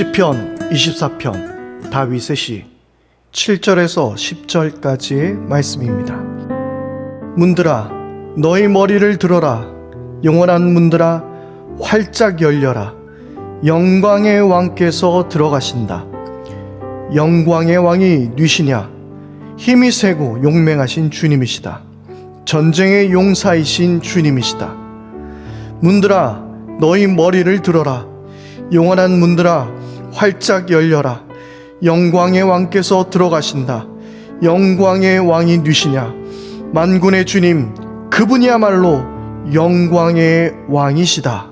시편 24편 다윗의 시 7절에서 10절까지의 말씀입니다. 문들아 너희 머리를 들어라. 영원한 문들아 활짝 열려라. 영광의 왕께서 들어가신다. 영광의 왕이 누시냐? 힘이 세고 용맹하신 주님이시다. 전쟁의 용사이신 주님이시다. 문들아 너희 머리를 들어라. 영원한 문들아 활짝 열려라. 영광의 왕께서 들어가신다. 영광의 왕이 누시냐? 만군의 주님 그분이야말로 영광의 왕이시다.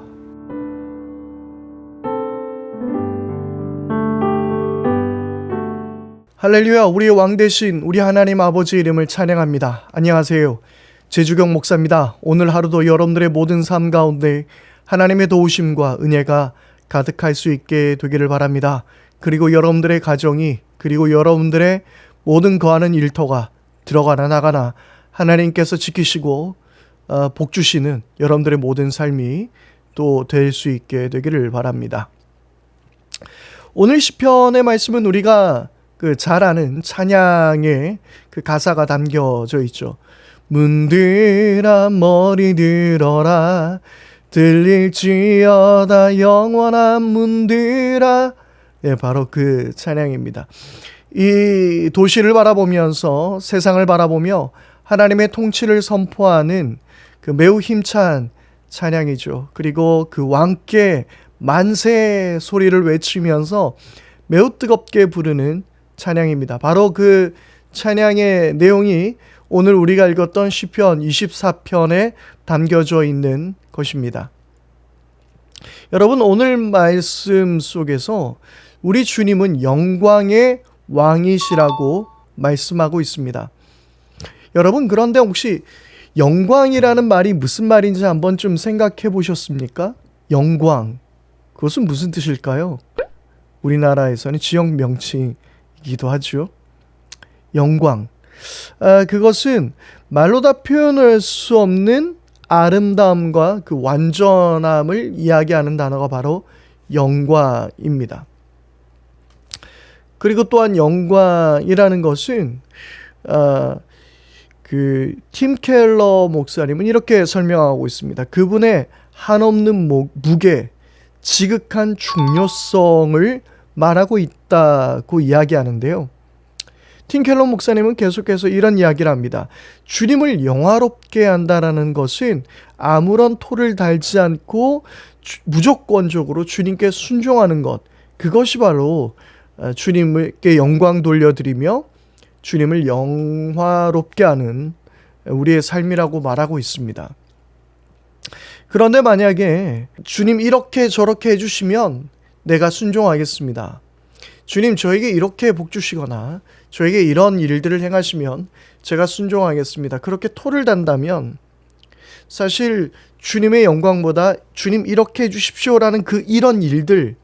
할렐루야. 우리의 왕 되신 우리 하나님 아버지 이름을 찬양합니다. 안녕하세요. 제주경 목사입니다. 오늘 하루도 여러분들의 모든 삶 가운데 하나님의 도우심과 은혜가 가득할 수 있게 되기를 바랍니다. 그리고 여러분들의 가정이, 그리고 여러분들의 모든 거하는 일터가 들어가나 나가나 하나님께서 지키시고 복 주시는 여러분들의 모든 삶이 또 될 수 있게 되기를 바랍니다. 오늘 시편의 말씀은 우리가 잘 아는 찬양의 가사가 담겨져 있죠. 문들아 머리 들어라. 들릴지어다 영원한 문들아. 예, 바로 그 찬양입니다. 이 도시를 바라보면서 세상을 바라보며 하나님의 통치를 선포하는 매우 힘찬 찬양이죠. 그리고 그 왕께 만세 소리를 외치면서 매우 뜨겁게 부르는 찬양입니다. 바로 그 찬양의 내용이 오늘 우리가 읽었던 시편 24편에 담겨져 있는 것입니다. 여러분, 오늘 말씀 속에서 우리 주님은 영광의 왕이시라고 말씀하고 있습니다. 여러분, 그런데 혹시 영광이라는 말이 무슨 말인지 한번 좀 생각해 보셨습니까? 영광, 그것은 무슨 뜻일까요? 우리나라에서는 지역 명칭이기도 하죠. 영광, 그것은 말로 다 표현할 수 없는 아름다움과 그 완전함을 이야기하는 단어가 바로 영광입니다. 그리고 또한 영광이라는 것은 팀 켈러 목사님은 이렇게 설명하고 있습니다. 그분의 한없는 무게, 지극한 중요성을 말하고 있다고 이야기하는데요. 팀 켈러 목사님은 계속해서 이런 이야기를 합니다. 주님을 영화롭게 한다라는 것은 아무런 토를 달지 않고 무조건적으로 주님께 순종하는 것, 그것이 바로 주님께 영광 돌려드리며 주님을 영화롭게 하는 우리의 삶이라고 말하고 있습니다. 그런데 만약에 주님 이렇게 저렇게 해주시면 내가 순종하겠습니다. 주님 저에게 이렇게 복 주시거나 저에게 이런 일들을 행하시면 제가 순종하겠습니다. 그렇게 토를 단다면 사실 주님의 영광보다 주님 이렇게 해주십시오라는 이런 일들,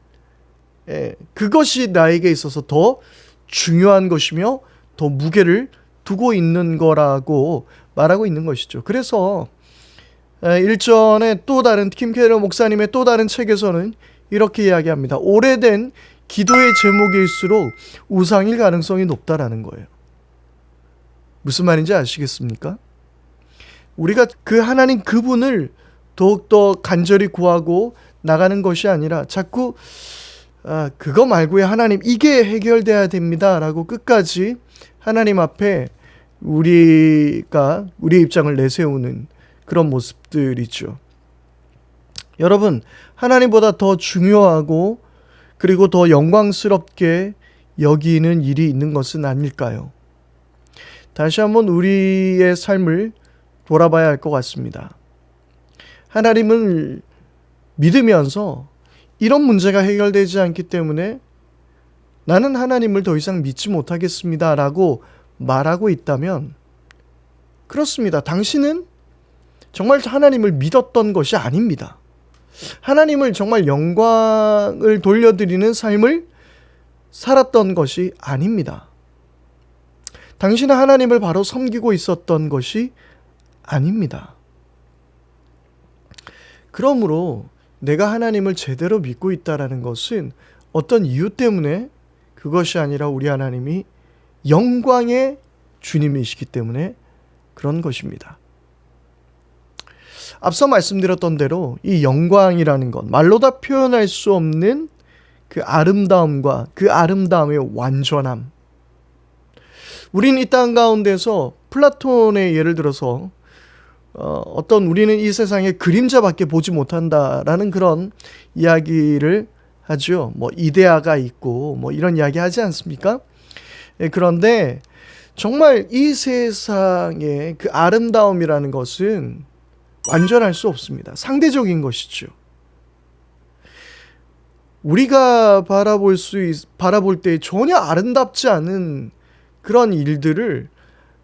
그것이 나에게 있어서 더 중요한 것이며 더 무게를 두고 있는 거라고 말하고 있는 것이죠. 그래서 일전에 또 다른 팀 켈러 목사님의 또 다른 책에서는 이렇게 이야기합니다. 오래된 기도의 제목일수록 우상일 가능성이 높다라는 거예요. 무슨 말인지 아시겠습니까? 우리가 그 하나님 그분을 더욱더 간절히 구하고 나가는 것이 아니라 자꾸 그거 말고의 하나님 이게 해결돼야 됩니다 라고 끝까지 하나님 앞에 우리의 입장을 내세우는 그런 모습들이죠. 여러분, 하나님보다 더 중요하고 그리고 더 영광스럽게 여기는 일이 있는 것은 아닐까요? 다시 한번 우리의 삶을 돌아봐야 할 것 같습니다. 하나님을 믿으면서 이런 문제가 해결되지 않기 때문에 나는 하나님을 더 이상 믿지 못하겠습니다 라고 말하고 있다면 그렇습니다. 당신은 정말 하나님을 믿었던 것이 아닙니다. 하나님을 정말 영광을 돌려드리는 삶을 살았던 것이 아닙니다. 당신은 하나님을 바로 섬기고 있었던 것이 아닙니다. 그러므로 내가 하나님을 제대로 믿고 있다라는 것은 어떤 이유 때문에 그것이 아니라 우리 하나님이 영광의 주님이시기 때문에 그런 것입니다. 앞서 말씀드렸던 대로 이 영광이라는 것, 말로 다 표현할 수 없는 그 아름다움과 그 아름다움의 완전함. 우린 이 땅 가운데서 플라톤의 예를 들어서 어떤 우리는 이 세상의 그림자밖에 보지 못한다라는 그런 이야기를 하죠. 뭐 이데아가 있고 뭐 이런 이야기 하지 않습니까? 그런데 정말 이 세상의 그 아름다움이라는 것은 완전할 수 없습니다. 상대적인 것이죠. 우리가 바라볼 때 전혀 아름답지 않은 그런 일들을,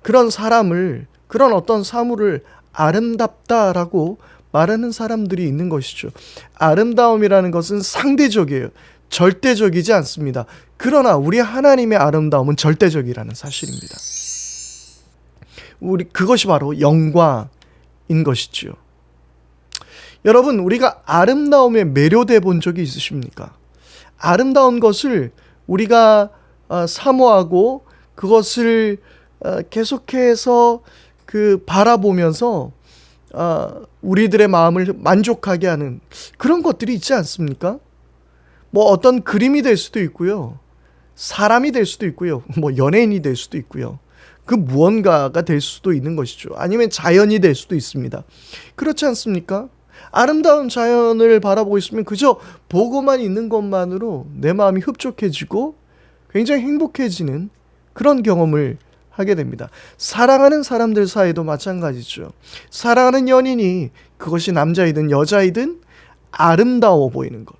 그런 사람을, 그런 어떤 사물을 아름답다라고 말하는 사람들이 있는 것이죠. 아름다움이라는 것은 상대적이에요. 절대적이지 않습니다. 그러나 우리 하나님의 아름다움은 절대적이라는 사실입니다. 그것이 바로 영광인 것이지요. 여러분, 우리가 아름다움에 매료돼 본 적이 있으십니까? 아름다운 것을 우리가 사모하고 그것을 계속해서 바라보면서 우리들의 마음을 만족하게 하는 그런 것들이 있지 않습니까? 뭐 어떤 그림이 될 수도 있고요. 사람이 될 수도 있고요. 뭐 연예인이 될 수도 있고요. 그 무언가가 될 수도 있는 것이죠. 아니면 자연이 될 수도 있습니다. 그렇지 않습니까? 아름다운 자연을 바라보고 있으면 그저 보고만 있는 것만으로 내 마음이 흡족해지고 굉장히 행복해지는 그런 경험을 하게 됩니다. 사랑하는 사람들 사이도 마찬가지죠. 사랑하는 연인이 그것이 남자이든 여자이든 아름다워 보이는 것.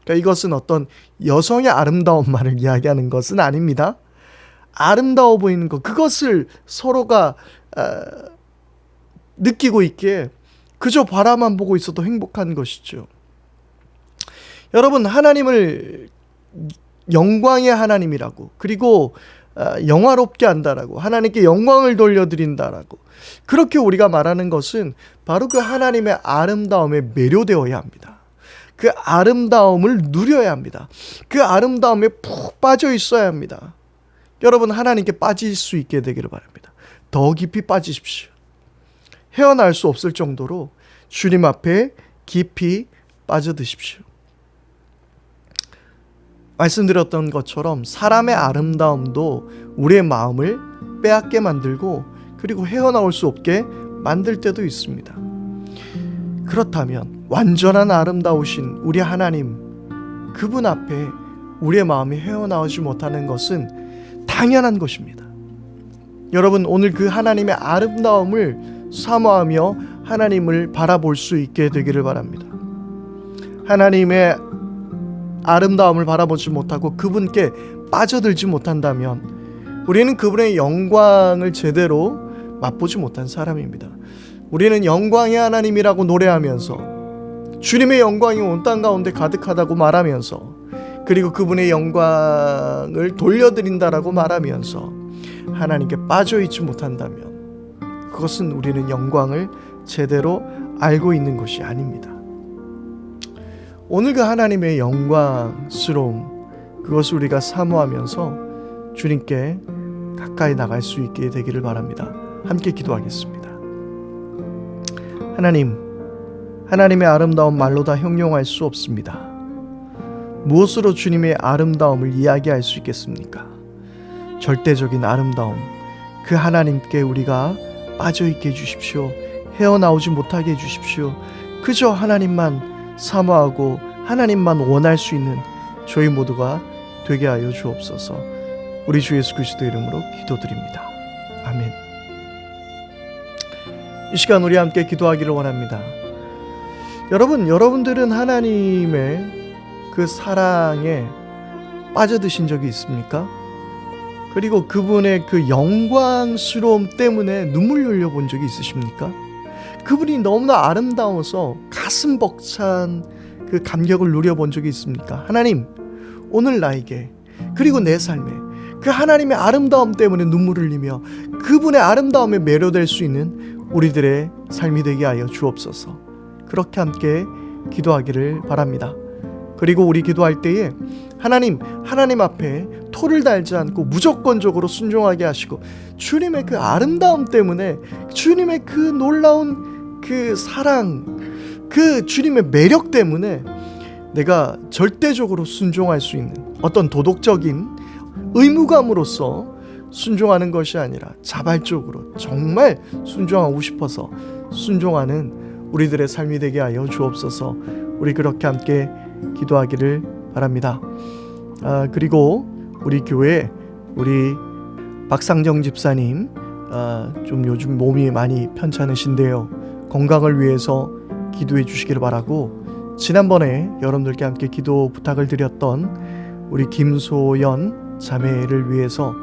그러니까 이것은 어떤 여성의 아름다움만을 이야기하는 것은 아닙니다. 아름다워 보이는 것, 그것을 서로가 느끼고 있기에 그저 바라만 보고 있어도 행복한 것이죠. 여러분, 하나님을 영광의 하나님이라고, 그리고 영화롭게 한다라고, 하나님께 영광을 돌려드린다라고, 그렇게 우리가 말하는 것은 바로 그 하나님의 아름다움에 매료되어야 합니다. 그 아름다움을 누려야 합니다. 그 아름다움에 푹 빠져 있어야 합니다. 여러분, 하나님께 빠질 수 있게 되기를 바랍니다. 더 깊이 빠지십시오. 헤어날 수 없을 정도로 주님 앞에 깊이 빠져드십시오. 말씀드렸던 것처럼 사람의 아름다움도 우리의 마음을 빼앗게 만들고 그리고 헤어나올 수 없게 만들 때도 있습니다. 그렇다면 완전한 아름다우신 우리 하나님, 그분 앞에 우리의 마음이 헤어나오지 못하는 것은 당연한 것입니다. 여러분, 오늘 그 하나님의 아름다움을 사모하며 하나님을 바라볼 수 있게 되기를 바랍니다. 하나님의 아름다움을 바라보지 못하고 그분께 빠져들지 못한다면 우리는 그분의 영광을 제대로 맛보지 못한 사람입니다. 우리는 영광의 하나님이라고 노래하면서 주님의 영광이 온 땅 가운데 가득하다고 말하면서 그리고 그분의 영광을 돌려드린다라고 말하면서 하나님께 빠져있지 못한다면 그것은 우리는 영광을 제대로 알고 있는 것이 아닙니다. 오늘 그 하나님의 영광스러움, 그것을 우리가 사모하면서 주님께 가까이 나갈 수 있게 되기를 바랍니다. 함께 기도하겠습니다. 하나님의 아름다운 말로 다 형용할 수 없습니다. 무엇으로 주님의 아름다움을 이야기할 수 있겠습니까? 절대적인 아름다움, 그 하나님께 우리가 빠져있게 해주십시오. 헤어나오지 못하게 해주십시오. 그저 하나님만 사모하고 하나님만 원할 수 있는 저희 모두가 되게 하여 주옵소서. 우리 주 예수 그리스도 이름으로 기도드립니다. 아멘. 이 시간 우리 함께 기도하기를 원합니다. 여러분들은 하나님의 그 사랑에 빠져드신 적이 있습니까? 그리고 그분의 그 영광스러움 때문에 눈물 흘려본 적이 있으십니까? 그분이 너무나 아름다워서 가슴 벅찬 그 감격을 누려본 적이 있습니까? 하나님, 오늘 나에게 그리고 내 삶에 그 하나님의 아름다움 때문에 눈물을 흘리며 그분의 아름다움에 매료될 수 있는 우리들의 삶이 되게 하여 주옵소서. 그렇게 함께 기도하기를 바랍니다. 그리고 우리 기도할 때에 하나님 앞에 토를 달지 않고 무조건적으로 순종하게 하시고, 주님의 그 아름다움 때문에, 주님의 그 놀라운 그 사랑, 그 주님의 매력 때문에 내가 절대적으로 순종할 수 있는 어떤 도덕적인 의무감으로서 순종하는 것이 아니라 자발적으로 정말 순종하고 싶어서 순종하는 우리들의 삶이 되게 하여 주옵소서. 우리 그렇게 함께 기도하기를 바랍니다. 그리고 우리 교회 우리 박상정 집사님, 좀 요즘 몸이 많이 편찮으신데요, 건강을 위해서 기도해 주시기를 바라고, 지난번에 여러분들께 함께 기도 부탁을 드렸던 우리 김소연 자매를 위해서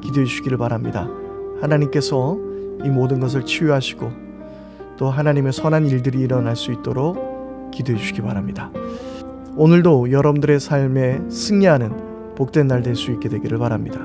기도해 주시기를 바랍니다. 하나님께서 이 모든 것을 치유하시고 또 하나님의 선한 일들이 일어날 수 있도록 기도해 주시기 바랍니다. 오늘도 여러분들의 삶에 승리하는 복된 날 될 수 있게 되기를 바랍니다.